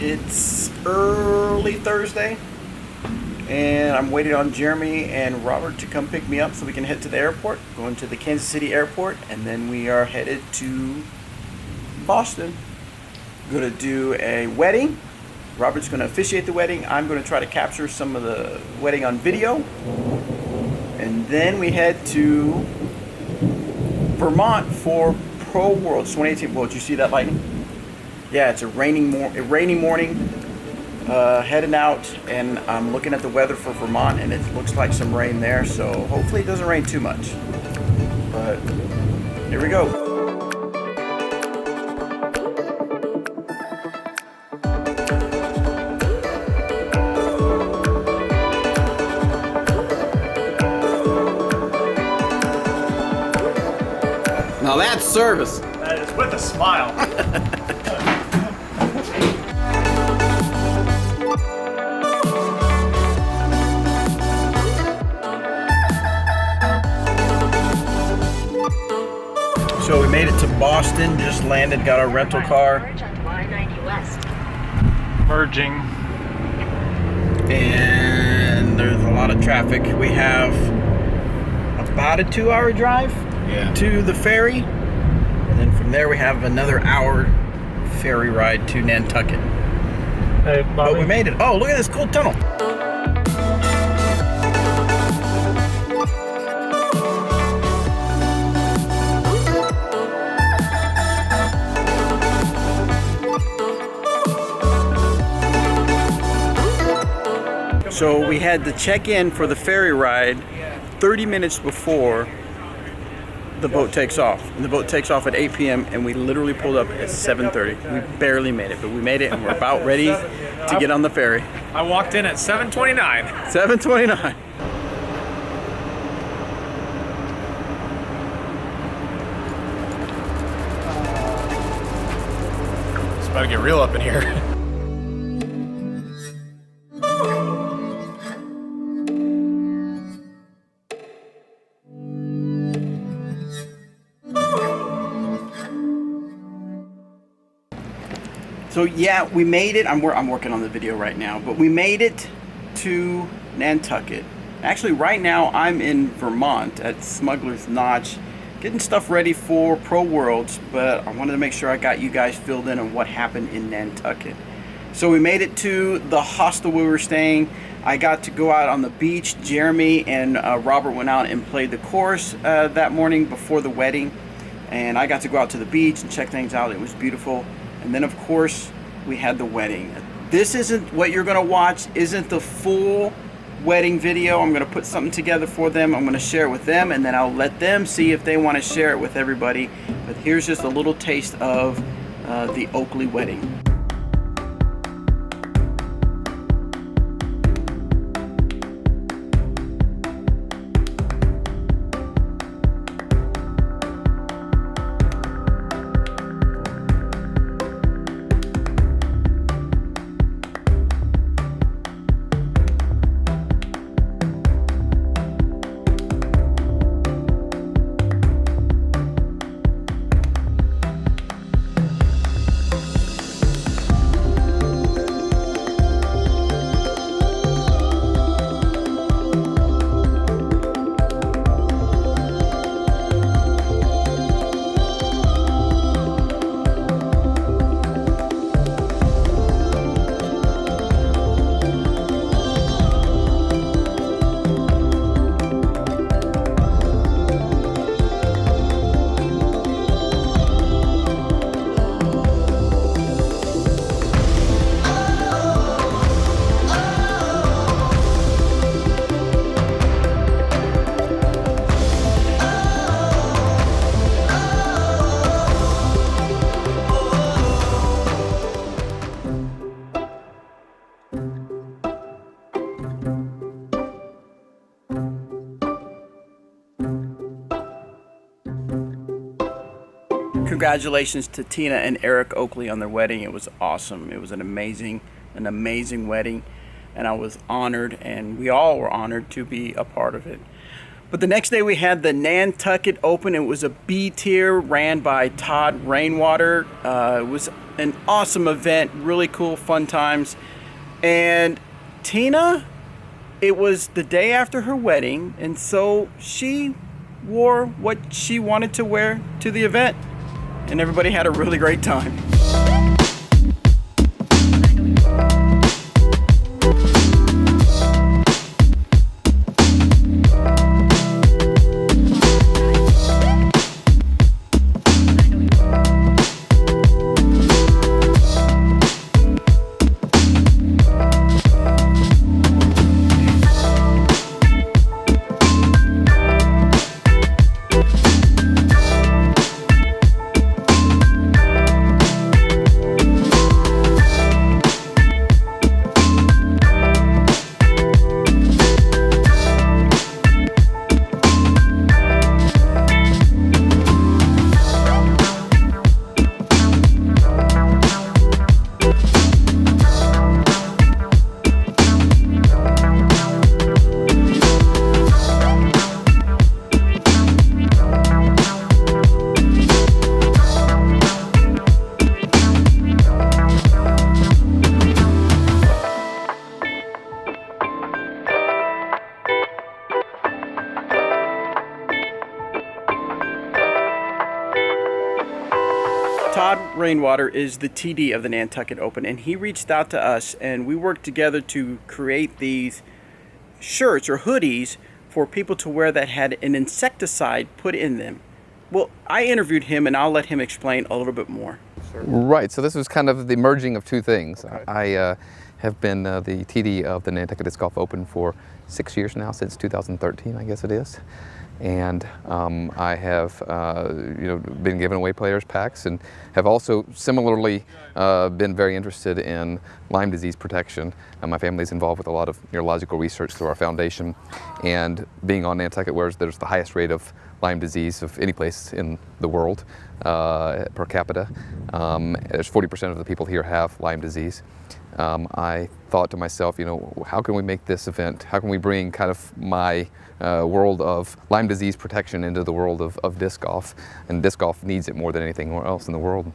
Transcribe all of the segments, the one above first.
It's early Thursday, and I'm waiting on Jeremy and Robert to come pick me up so we can head to the airport. Going to the Kansas City airport, and then we are headed to Boston. Going to do a wedding. Robert's going to officiate the wedding. I'm going to try to capture some of the wedding on video. And then we head to Vermont for Pro Worlds 2018. Well, did you see that lightning? Yeah, it's a rainy morning. Heading out, and I'm looking at the weather for Vermont, and it looks like some rain there. So hopefully it doesn't rain too much. But here we go. Now that's service. That is with a smile. So we made it to Boston, just landed, got our rental car. Merging. And there's a lot of traffic. We have about a 2-hour drive to the ferry. And then from there we have another hour ferry ride to Nantucket. Hey, Bobby. But we made it. Oh, look at this cool tunnel. So we had to check in for the ferry ride 30 minutes before the boat takes off. And the boat takes off at 8 p.m. and we literally pulled up at 7:30. We barely made it, but we made it, and we're about ready to get on the ferry. I walked in at 7:29. 7:29. It's about to get real up in here. So yeah, we made it. I'm working on the video right now, but we made it to Nantucket. Actually, right now I'm in Vermont at Smuggler's Notch, getting stuff ready for Pro Worlds, but I wanted to make sure I got you guys filled in on what happened in Nantucket. So we made it to the hostel we were staying. I got to go out on the beach. Jeremy and Robert went out and played the course that morning before the wedding, and I got to go out to the beach and check things out. It was beautiful. And then of course we had the wedding. This isn't what you're gonna watch, isn't the full wedding video. I'm gonna put something together for them. I'm gonna share it with them, and then I'll let them see if they wanna share it with everybody. But here's just a little taste of the Oakley wedding. Congratulations to Tina and Eric Oakley on their wedding. It was awesome. It was an amazing wedding, and I was honored, and we all were honored to be a part of it. But the next day we had the Nantucket Open. It was a B tier, ran by Todd Rainwater. It was an awesome event, really cool, fun times. And Tina, it was the day after her wedding, and so she wore what she wanted to wear to the event. And everybody had a really great time. Todd Rainwater is the TD of the Nantucket Open, and he reached out to us, and we worked together to create these shirts or hoodies for people to wear that had an insecticide put in them. Well, I interviewed him, and I'll let him explain a little bit more. Right, so this was kind of the merging of two things. Okay. I have been the TD of the Nantucket Disc Golf Open for 6 years now, since 2013, I guess it is. And I have been giving away players packs, and have also similarly been very interested in Lyme disease protection. My family's involved with a lot of neurological research through our foundation, and being on Nantucket, where there's the highest rate of Lyme disease of any place in the world per capita. There's 40% of the people here have Lyme disease. I thought to myself, how can we make this event, how can we bring kind of my world of Lyme disease protection into the world of disc golf, and disc golf needs it more than anything else in the world.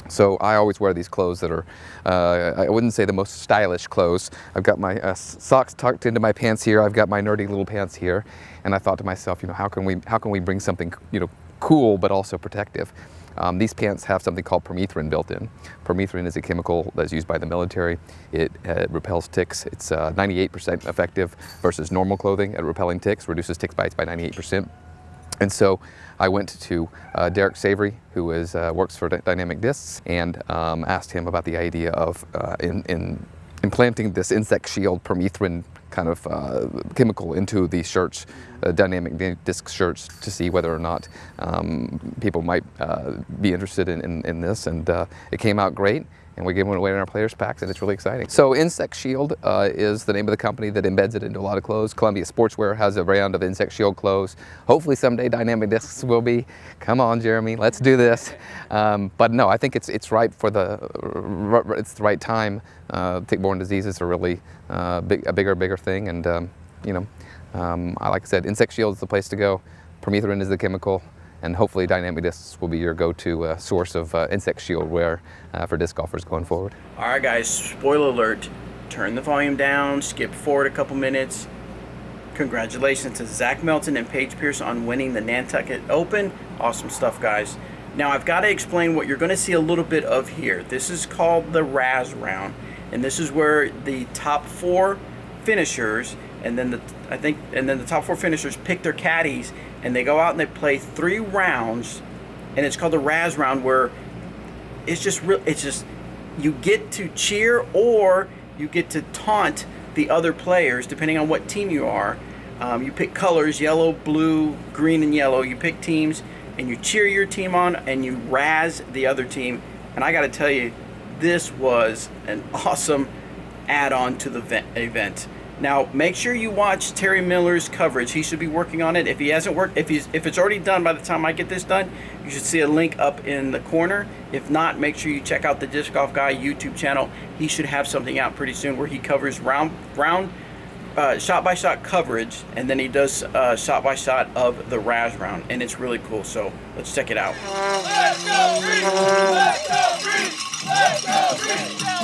So I always wear these clothes that are, I wouldn't say the most stylish clothes. I've got my socks tucked into my pants here, I've got my nerdy little pants here, and I thought to myself, how can we bring something, cool but also protective? These pants have something called permethrin built in. Permethrin is a chemical that's used by the military. It repels ticks. It's 98% effective versus normal clothing at repelling ticks, reduces tick bites by 98%. And so I went to Derek Savory, who works for Dynamic Discs, and asked him about the idea of implanting this insect shield permethrin kind of chemical into these shirts, dynamic disc shirts, to see whether or not people might be interested in this. And it came out great, and we gave it away in our players packs, and it's really exciting. So Insect Shield is the name of the company that embeds it into a lot of clothes. Columbia Sportswear has a brand of Insect Shield clothes. Hopefully someday Dynamic Discs will be. Come on, Jeremy, let's do this. But no, I think it's right for it's the right time. Tick-borne diseases are really a bigger thing, and like I said, Insect Shield is the place to go. Permethrin is the chemical, and hopefully Dynamic Discs will be your go-to source of insect shield wear for disc golfers going forward. All right, guys, spoiler alert. Turn the volume down, skip forward a couple minutes. Congratulations to Zach Melton and Paige Pierce on winning the Nantucket Open. Awesome stuff, guys. Now, I've got to explain what you're going to see a little bit of here. This is called the razz round, and this is where the top 4 finishers, and then the top 4 finishers pick their caddies, and they go out and they play 3 rounds, and it's called the razz round, where it's just you get to cheer or you get to taunt the other players depending on what team you are. You pick colors: yellow, blue, green, and yellow. You pick teams, and you cheer your team on, and you razz the other team. And I got to tell you, this was an awesome add-on to the event. Now, make sure you watch Terry Miller's coverage. He should be working on it. If he hasn't worked, if it's already done by the time I get this done, you should see a link up in the corner. If not, make sure you check out the Disc Golf Guy YouTube channel. He should have something out pretty soon where he covers round shot-by-shot coverage, and then he does shot-by-shot of the razz round, and it's really cool. So let's check it out. Let's go green! Let's go green! Let's go green!